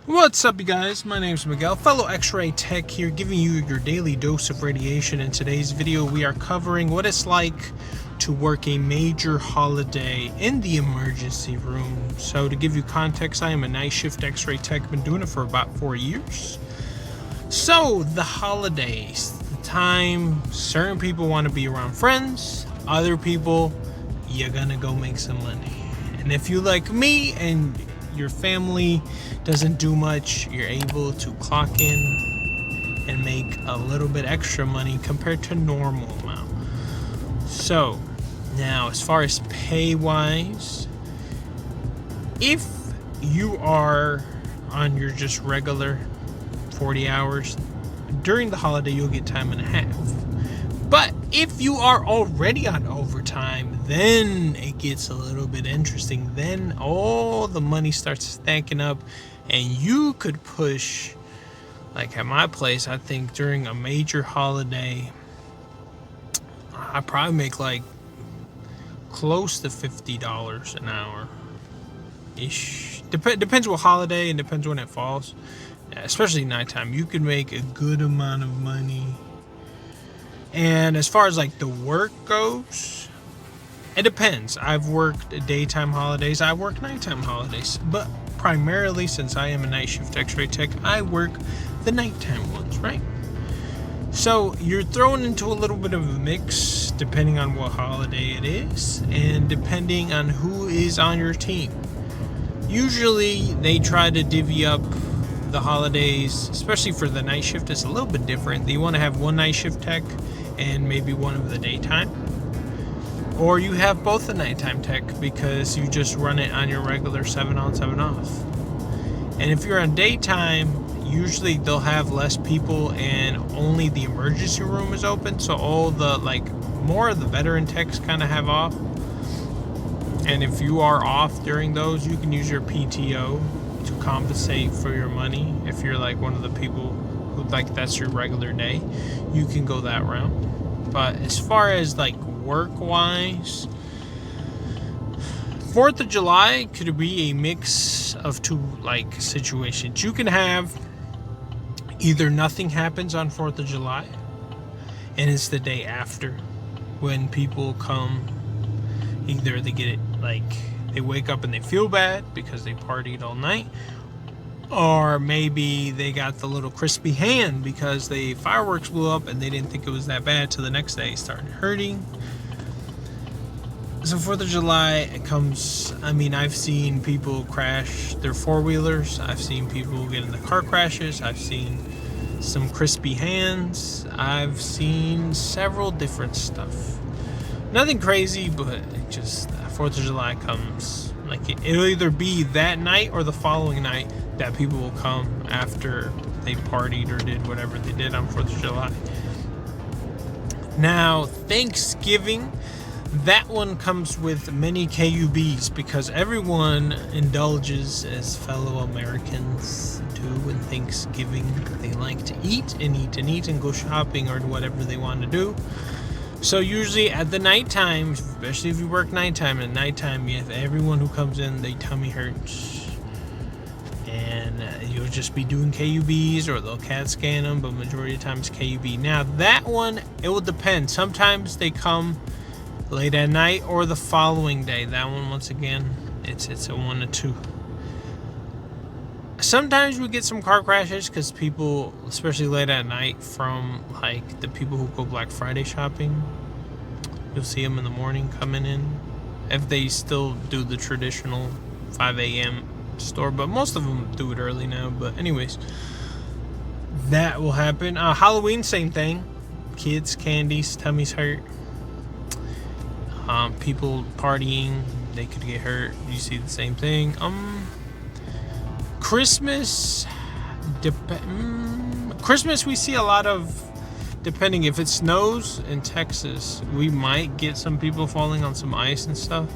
What's up, you guys? My name's Miguel, fellow Xray Tech here, giving you your daily dose of radiation. In today's video, we are covering what it's like to work a major holiday in the emergency room. So to give you context, I am a night shift Xray Tech, been doing it for about 4 years. So the holidays, the time certain people want to be around friends, other people, you're gonna go make some money. And if you like me and your family doesn't do much, you're able to clock in and make a little bit extra money compared to normal amount. So now, as far as pay wise, if you are on your just regular 40 hours during the holiday, you'll get time and a half. But if you are already on overtime, then it gets a little bit interesting. Then all the money starts stacking up, and you could push, like at my place, I think during a major holiday, I probably make like close to $50 an hour ish. Depends what holiday and depends when it falls. Especially nighttime, you can make a good amount of money. And as far as like the work goes, it depends. I've worked daytime holidays, I work nighttime holidays, but primarily, since I am a night shift Xray Tech, I work the nighttime ones, right? So you're thrown into a little bit of a mix depending on what holiday it is and depending on who is on your team. Usually they try to divvy up the holidays, especially for the night shift. It's a little bit different. They want to have one night shift tech and maybe one of the daytime, or you have both the nighttime tech because you just run it on your regular 7 on 7 off. And if you're on daytime, usually they'll have less people and only the emergency room is open, so all the more of the veteran techs kind of have off. And if you are off during those, you can use your PTO to compensate for your money. If you're like one of the people who that's your regular day, you can go that route. But as far as like work wise, 4th of July could be a mix of two like situations. You can have either nothing happens on 4th of July and it's the day after when people come. Either they get it they wake up and they feel bad because they partied all night, or maybe they got the little crispy hand because the fireworks blew up and they didn't think it was that bad till the next day it started hurting. So 4th of July, it comes, I've seen people crash their four-wheelers, I've seen people get in the car crashes, I've seen some crispy hands, I've seen several different stuff. Nothing crazy, but it just 4th of July comes. It'll either be that night or the following night that people will come after they partied or did whatever they did on 4th of July. Now, Thanksgiving, that one comes with many KUBs because everyone indulges as fellow Americans do in Thanksgiving. They like to eat and eat and eat and go shopping or whatever they want to do. So usually at the nighttime, especially if you work nighttime, at nighttime you have everyone who comes in, their tummy hurts. And you'll just be doing KUBs or they'll CAT scan them, but majority of the time it's KUB. Now that one, it will depend. Sometimes they come late at night or the following day. That one, once again, it's a 1 to 2. Sometimes we get some car crashes because people, especially late at night, from the people who go Black Friday shopping, you'll see them in the morning coming in. If they still do the traditional 5 a.m. store, but most of them do it early now. But anyways, that will happen. Halloween, same thing. Kids, candies, tummies hurt. People partying, they could get hurt. You see the same thing. Christmas, Christmas we see a lot of, depending if it snows in Texas, we might get some people falling on some ice and stuff,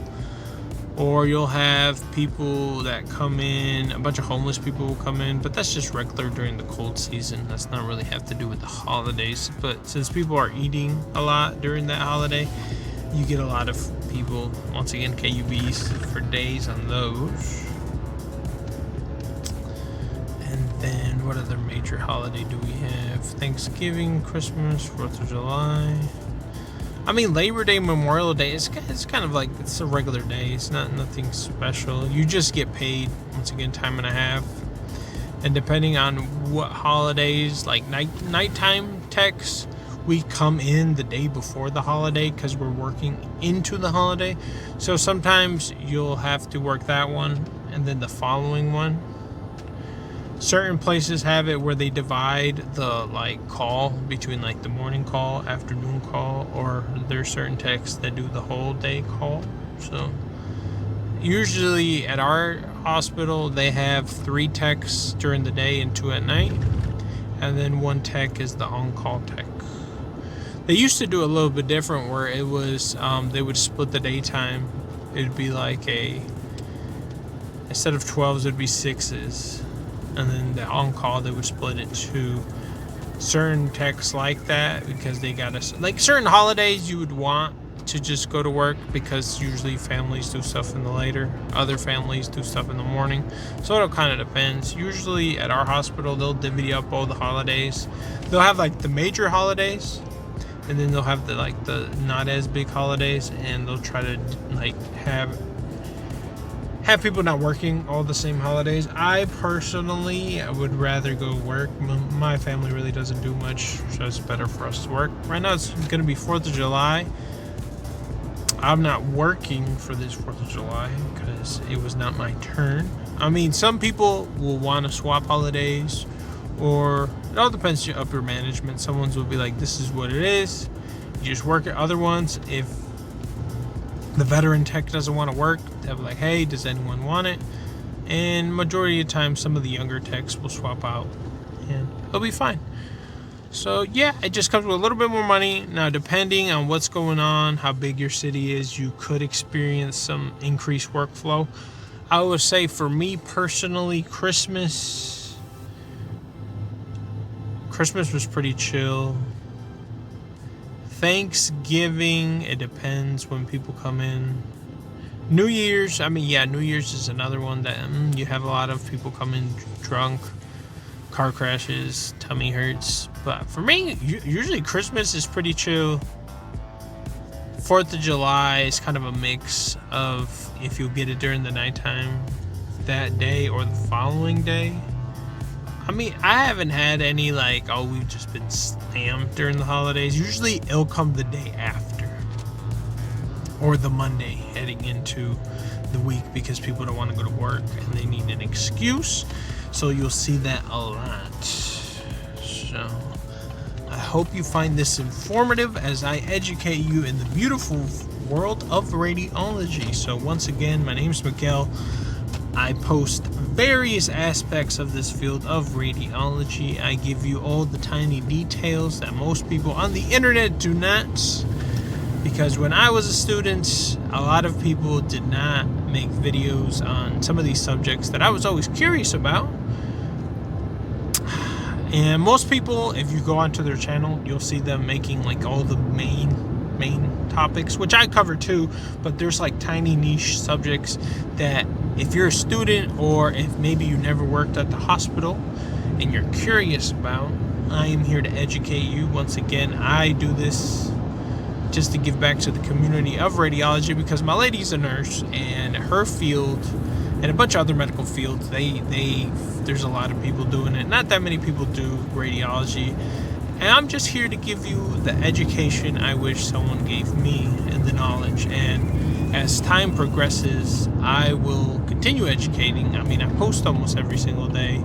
or you'll have people that come in, a bunch of homeless people will come in, but that's just regular during the cold season. That's not really have to do with the holidays, but since people are eating a lot during that holiday, you get a lot of people, once again, KUBs for days on those. what other major holiday do we have? Thanksgiving, Christmas, 4th of July. I mean, Labor Day, Memorial Day, it's kind of like, it's a regular day. It's nothing special. You just get paid, once again, time and a half. And depending on what holidays, like nighttime techs, we come in the day before the holiday because we're working into the holiday. So sometimes you'll have to work that one and then the following one. Certain places have it where they divide the call between the morning call, afternoon call, or there's certain techs that do the whole day call. So usually at our hospital they have 3 techs during the day and 2 at night, and then 1 tech is the on-call tech. They used to do a little bit different where it was they would split the daytime. It'd be instead of 12s it'd be 6s. And then the on-call, they would split it to certain techs like that because they got us. Certain holidays you would want to just go to work because usually families do stuff in the later. Other families do stuff in the morning. So it kind of depends. Usually at our hospital, they'll divvy up all the holidays. They'll have the major holidays, and then they'll have the not as big holidays, and they'll try to have people not working all the same holidays. I personally would rather go work. My family really doesn't do much, so it's better for us to work. Right now it's going to be 4th of July. I'm not working for this 4th of July because it was not my turn. I mean, some people will want to swap holidays, or it all depends on your upper management. Some ones will be like, this is what it is. You just work it. Other ones, if the veteran tech doesn't want to work, they'll be like, hey, does anyone want it? And majority of the time, some of the younger techs will swap out and it'll be fine. So yeah, it just comes with a little bit more money. Now, depending on what's going on, how big your city is, you could experience some increased workflow. I would say for me personally, Christmas was pretty chill. Thanksgiving, it depends when people come in. New Year's, New Year's is another one that you have a lot of people come in drunk, car crashes, tummy hurts. But for me, usually Christmas is pretty chill. 4th of July is kind of a mix of if you'll get it during the nighttime that day or the following day. I haven't had any we've just been slammed during the holidays. Usually it'll come the day after or the Monday heading into the week because people don't want to go to work and they need an excuse. So you'll see that a lot. So I hope you find this informative as I educate you in the beautiful world of radiology. So once again, my name is Miguel. I post various aspects of this field of radiology. I give you all the tiny details that most people on the internet do not. Because when I was a student, a lot of people did not make videos on some of these subjects that I was always curious about. And most people, if you go onto their channel, you'll see them making all the main topics, which I cover too, but there's tiny niche subjects that if you're a student or if maybe you never worked at the hospital and you're curious about, I am here to educate you. Once again, I do this just to give back to the community of radiology because my lady's a nurse and her field and a bunch of other medical fields, there's a lot of people doing it. Not that many people do radiology. And I'm just here to give you the education I wish someone gave me and the knowledge. And as time progresses, I will continue educating. I post almost every single day.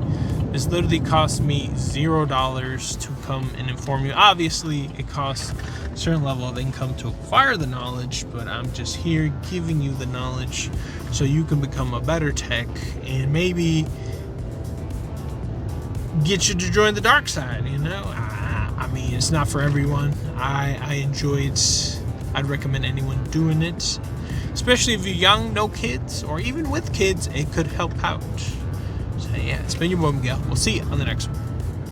This literally costs me $0 to come and inform you. Obviously, it costs a certain level of income to acquire the knowledge, but I'm just here giving you the knowledge so you can become a better tech and maybe get you to join the dark side, it's not for everyone. I enjoy it. I'd recommend anyone doing it, especially if you're young, no kids, or even with kids, it could help out. So yeah, it's been your boy Miguel. We'll see you on the next one.